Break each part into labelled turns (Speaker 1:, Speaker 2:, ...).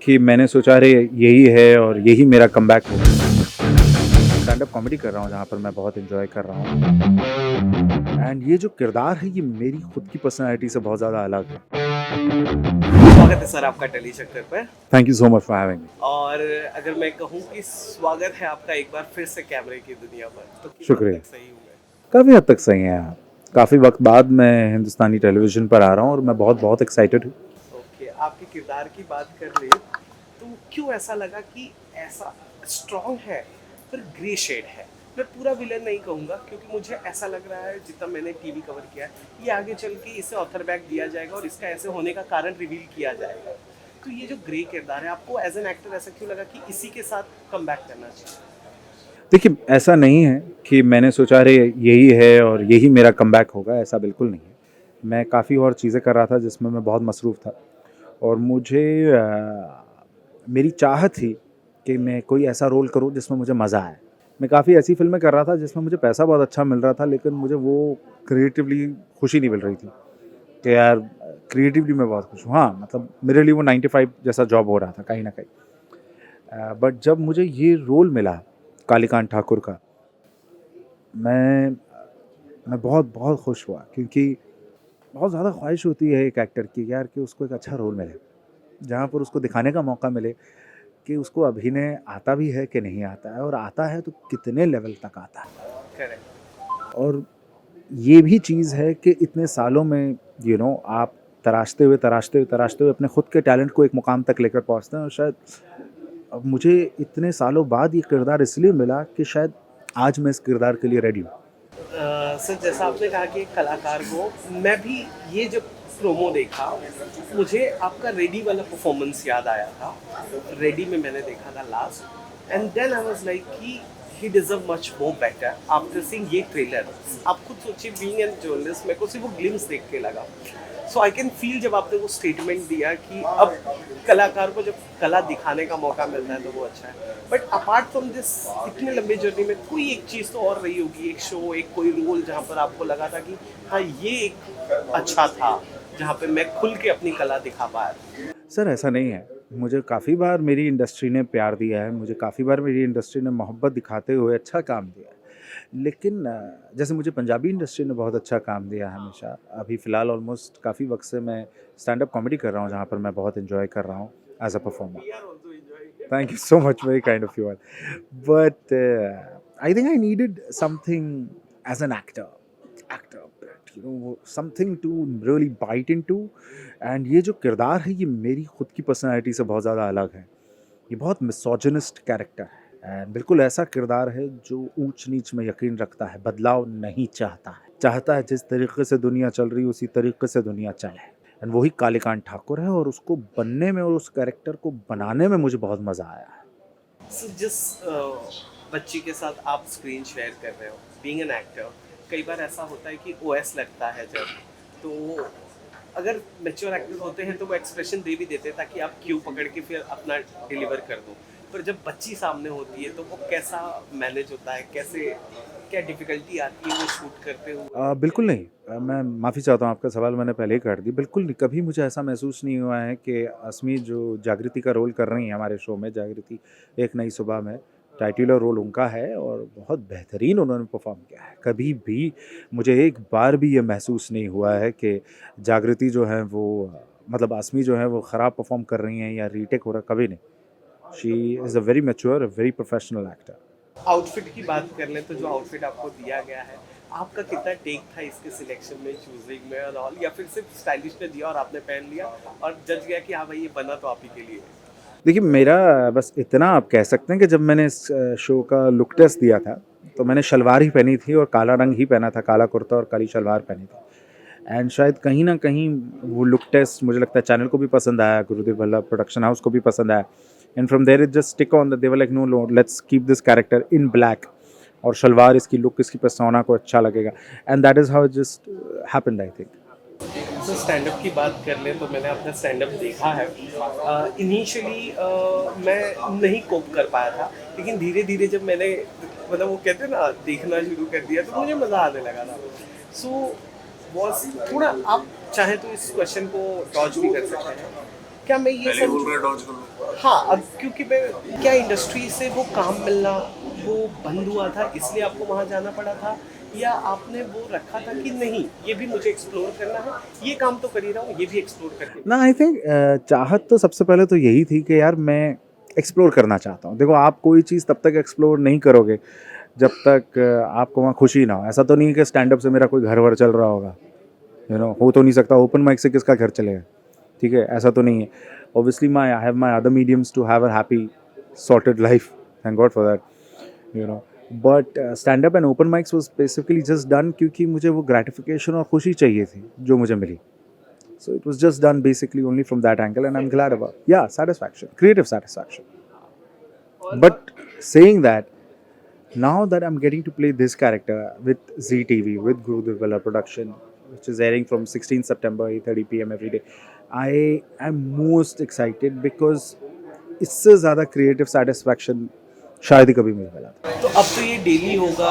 Speaker 1: कि मैंने सोचा अरे यही है और यही मेरा कमबैक होगा। स्टैंड अप कॉमेडी कर रहा हूँ जहाँ पर मैं बहुत एंजॉय कर रहा हूँ एंड ये जो किरदार है ये मेरी खुद की पर्सनैलिटी से बहुत ज़्यादा अलग है।
Speaker 2: स्वागत है सर आपका टेली चक्कर पर।
Speaker 1: Thank you so much for having me.
Speaker 2: और अगर मैं कहूँ कि स्वागत है आपका एक बार फिर से कैमरे की दुनिया पर, तो कितना हद
Speaker 1: शुक्रिया।
Speaker 2: तक सही हुआ है?
Speaker 1: काफ़ी हद तक सही है आप। काफ़ी वक्त बाद मैं हिंदुस्तानी टेलीविज़न पर आ रहा हूँ और मैं बहुत बहुत एक्साइटेड हूँ।
Speaker 2: ओके, आपके किरदार की बात कर ले तो क्यों ऐसा लगा कि ऐसा स्ट्रॉन्ग है पर ग्रे शेड है? मैं पूरा विलन नहीं कहूँगा क्योंकि मुझे ऐसा लग रहा है जितना मैंने टीवी कवर किया है ये आगे चल के इसे ऑथर बैक दिया जाएगा और इसका ऐसे होने का कारण रिवील किया जाएगा। तो ये जो ग्रे किरदार है आपको एज एन एक्टर ऐसा क्यों लगा कि इसी के साथ कम बैक करना चाहिए?
Speaker 1: देखिए, ऐसा नहीं है कि मैंने सोचा अरे यही है और यही मेरा कमबैक होगा, ऐसा बिल्कुल नहीं है। मैं काफ़ी और चीज़ें कर रहा था जिसमें मैं बहुत मसरूफ़ था और मेरी चाह थी कि मैं कोई ऐसा रोल करूँ जिसमें मुझे मज़ा आए। मैं काफ़ी ऐसी फ़िल्में कर रहा था जिसमें मुझे पैसा बहुत अच्छा मिल रहा था लेकिन मुझे वो क्रिएटिवली खुशी नहीं मिल रही थी कि यार क्रिएटिवली मैं बहुत खुश हूँ। हाँ, मतलब मेरे लिए वो 9 टू 5 जैसा जॉब हो रहा था कहीं न कहीं। बट जब मुझे ये रोल मिला कालीकांत ठाकुर का, मैं मैं बहुत बहुत खुश हुआ क्योंकि बहुत ज़्यादा ख्वाहिश होती है एक एक्टर की यार कि उसको एक अच्छा रोल मिले, जहाँ पर उसको दिखाने का मौका मिले कि उसको अभिनय आता भी है कि नहीं आता है और आता है तो कितने लेवल तक आता है।
Speaker 2: करेक्ट।
Speaker 1: और ये भी चीज़ है कि इतने सालों में आप तराशते हुए अपने खुद के टैलेंट को एक मुकाम तक लेकर पहुँचते हैं और शायद अब मुझे इतने सालों बाद ये किरदार इसलिए मिला कि शायद आज मैं इस किरदार के लिए रेडी हूँ।
Speaker 2: सर जैसा आपने कहा कि एक कलाकार को, मैं भी ये जब प्रोमो देखा मुझे आपका रेडी वाला परफॉर्मेंस याद आया था। रेडी में मैंने देखा था last and then I was like कि he deserve much more better after seeing ये ट्रेलर। आप खुद सोचिए, बीइंग एन जर्नलिस्ट मेरे को सिर्फ वो ग्लिम्स देख के लगा। सो आई कैन फील जब आपने वो स्टेटमेंट दिया कि अब कलाकार को जब कला दिखाने का मौका मिलता है तो वो अच्छा है। बट अपार्ट फ्रॉम दिस इतने लंबे जर्नी में कोई एक चीज़ तो और रही होगी, एक शो, एक कोई रोल जहाँ पर आपको लगा था कि हाँ ये एक अच्छा था, जहाँ पे मैं खुल के अपनी कला दिखा पाया?
Speaker 1: सर ऐसा नहीं है, मुझे काफ़ी बार मेरी इंडस्ट्री ने प्यार दिया है, मुझे काफ़ी बार मेरी इंडस्ट्री ने मोहब्बत दिखाते हुए अच्छा काम दिया है। लेकिन जैसे मुझे पंजाबी इंडस्ट्री ने बहुत अच्छा काम दिया है हमेशा। अभी फ़िलहाल ऑलमोस्ट काफ़ी वक्त से मैं स्टैंड अप कॉमेडी कर रहा हूँ जहाँ पर मैं बहुत एंजॉय कर रहा हूँ as a performer.
Speaker 2: We are also enjoying.
Speaker 1: Thank you so much, very kind of you all. But I think I needed something as an actor, but, something to really bite into. And ये जो किरदार है ये मेरी खुद की personality से बहुत ज़्यादा अलग है। ये बहुत मिसोजिनिस्ट कैरेक्टर है एंड बिल्कुल ऐसा किरदार है जो ऊंच नीच में यकीन रखता है, बदलाव नहीं चाहता है जिस तरीके से दुनिया चल रही है उसी तरीके से दुनिया चले। एंड वही कालीकांत ठाकुर है और उसको बनने में और उस कैरेक्टर को बनाने में मुझे बहुत मज़ा आया है।
Speaker 2: So, जिस बच्ची के साथ आप स्क्रीन शेयर कर रहे हो, बीइंग एन एक्टर, कई बार ऐसा होता है कि ओएस लगता है जब, तो अगर मैच्योर एक्टर होते हैं तो वो एक्सप्रेशन दे भी देते हैं ताकि आप क्यू पकड़ के फिर अपना डिलीवर कर दो। पर जब बच्ची सामने होती है तो वो कैसा मैनेज होता है, कैसे, क्या डिफिकल्टी आती है वो शूट करते हुए?
Speaker 1: बिल्कुल नहीं। मैं माफ़ी चाहता हूँ, आपका सवाल मैंने पहले ही कर दी। बिल्कुल नहीं, कभी मुझे ऐसा महसूस नहीं हुआ है कि अस्मी जो जागृति का रोल कर रही हैं हमारे शो में, जागृति एक नई सुबह में, टाइटुलर रोल उनका है और बहुत बेहतरीन उन्होंने परफ़ॉर्म किया है। कभी भी मुझे एक बार भी ये महसूस नहीं हुआ है कि जागृति जो है वो मतलब अस्मी जो है वो ख़राब परफ़ॉर्म कर रही हैं या रीटेक हो रहा है, कभी नहीं। She is a very mature, a very professional actor.
Speaker 2: Outfit की बात कर लें तो जो आउटफिट आपको दिया गया है, आपका कितना टेक था इसके सिलेक्शन में, चूजिंग में और ऑल, या फिर सिर्फ स्टाइलिश ने दिया और आपने पहन लिया और जज गया कि हाँ भाई ये बना तो आप ही के लिए है?
Speaker 1: देखिए, मेरा बस इतना आप कह सकते हैं कि जब मैंने इस शो का लुक टेस्ट दिया था, तो मैंने शलवार ही पहनी थी और काला रंग ही पहना था, काला कुर्ता और काली शलवार पहनी थी। एंड शायद कहीं न कहीं वो लुक टेस्ट मुझे लगता है चैनल को भी पसंद आया, गुरुदेव भल्ला प्रोडक्शन हाउस को भी पसंद आया। And from there it just stick on that, they were like no no let's keep this character in black और शलवार इसकी लुक, इसकी पर्सोना को अच्छा लगेगा। And that is how it just happened I think.
Speaker 2: तो स्टैंड अप की बात कर लें तो मैंने अपना स्टैंड अप देखा है। इनिशियली मैं नहीं कोप कर पाया था, लेकिन धीरे धीरे जब मैंने, मतलब वो कहते हैं ना, देखना शुरू कर दिया तो मुझे मज़ा आने लगा था। सो वॉज थोड़ा, आप चाहें तो इस क्वेश्चन को डॉज भी कर सकते हैं क्या मैं ये
Speaker 3: पहले बोल
Speaker 2: समझूं?
Speaker 3: रहे डॉज कर लो।
Speaker 2: हाँ, अब क्योंकि मैं क्या इंडस्ट्री से वो काम मिलना वो बंद हुआ था इसलिए आपको वहाँ जाना पड़ा था, या आपने वो रखा था कि नहीं ये भी मुझे एक्सप्लोर करना है, ये काम तो कर ही रहा हूँ, ये भी एक्सप्लोर करके
Speaker 1: ना आई थिंक चाहत तो सबसे पहले तो यही थी कि यार मैं एक्सप्लोर करना चाहता हूँ। देखो आप कोई चीज़ तब तक एक्सप्लोर नहीं करोगे जब तक आपको वहाँ खुशी ना हो। ऐसा तो नहीं है कि स्टैंड अप से मेरा कोई घर वर चल रहा होगा, हो तो नहीं सकता। ओपन माइक से किसका घर चलेगा, ठीक है, ऐसा तो नहीं है। Obviously I have my other mediums to have a happy sorted life, thank God for that, but stand up and open mics was basically just done क्योंकि मुझे वो ग्रेटिफिकेशन और खुशी चाहिए थी जो मुझे मिली. So it was just done basically only from that angle, and I'm glad about. Yeah, satisfaction, creative satisfaction. But saying that, now that I'm getting to play this character with ZTV, with Guru Durgala production, which is airing from 16th September, 8:30 p.m. every day, I am most excited because इससे ज़्यादा creative satisfaction शायद ही कभी मुझे मिला था.
Speaker 2: तो अब तो ये डेली होगा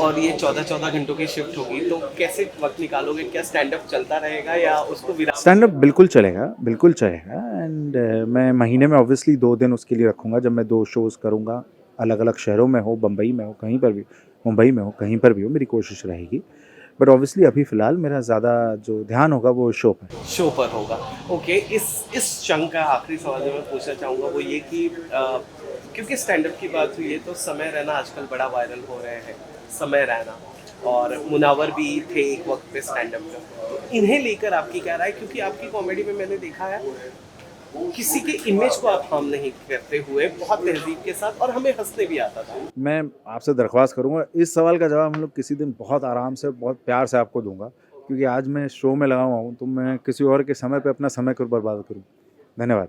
Speaker 2: और ये 14-14 घंटों की शिफ्ट होगी, तो कैसे वक्त निकालोगे? क्या स्टैंड अप चलता रहेगा या उसको विराम?
Speaker 1: स्टैंड अप बिल्कुल चलेगा, बिल्कुल चलेगा. एंड मैं महीने में ऑब्वियसली 2 दिन उसके लिए रखूँगा जब मैं 2 शोज़ करूँगा, अलग अलग शहरों में हो, बम्बई में हो, कहीं पर भी, मुंबई में हो, कहीं पर भी हो, मेरी कोशिश रहेगी. बट ऑब्वियसली अभी फ़िलहाल मेरा ज़्यादा जो ध्यान होगा वो शो पर.
Speaker 2: शो पर होगा. ओके, इस चंक का आखिरी सवाल जो मैं पूछना चाहूँगा वो ये कि क्योंकि स्टैंड अप की बात हुई है तो समय रैना आजकल बड़ा वायरल हो रहे हैं, समय रैना, और मुनावर भी थे एक वक्त पे स्टैंड अप का. तो इन्हें लेकर आपकी क्या राय? क्योंकि आपकी कॉमेडी में मैंने देखा है किसी के इमेज को आप हार्म नहीं करते हुए बहुत तहजीब के साथ, और हमें हंसने भी आता था.
Speaker 1: मैं आपसे दरख्वास्त करूँगा, इस सवाल का जवाब हम लोग किसी दिन बहुत आराम से, बहुत प्यार से आपको दूँगा, क्योंकि आज मैं शो में लगा हुआ हूँ, तो मैं किसी और के समय पे अपना समय क्यों बर्बाद करूँ. धन्यवाद.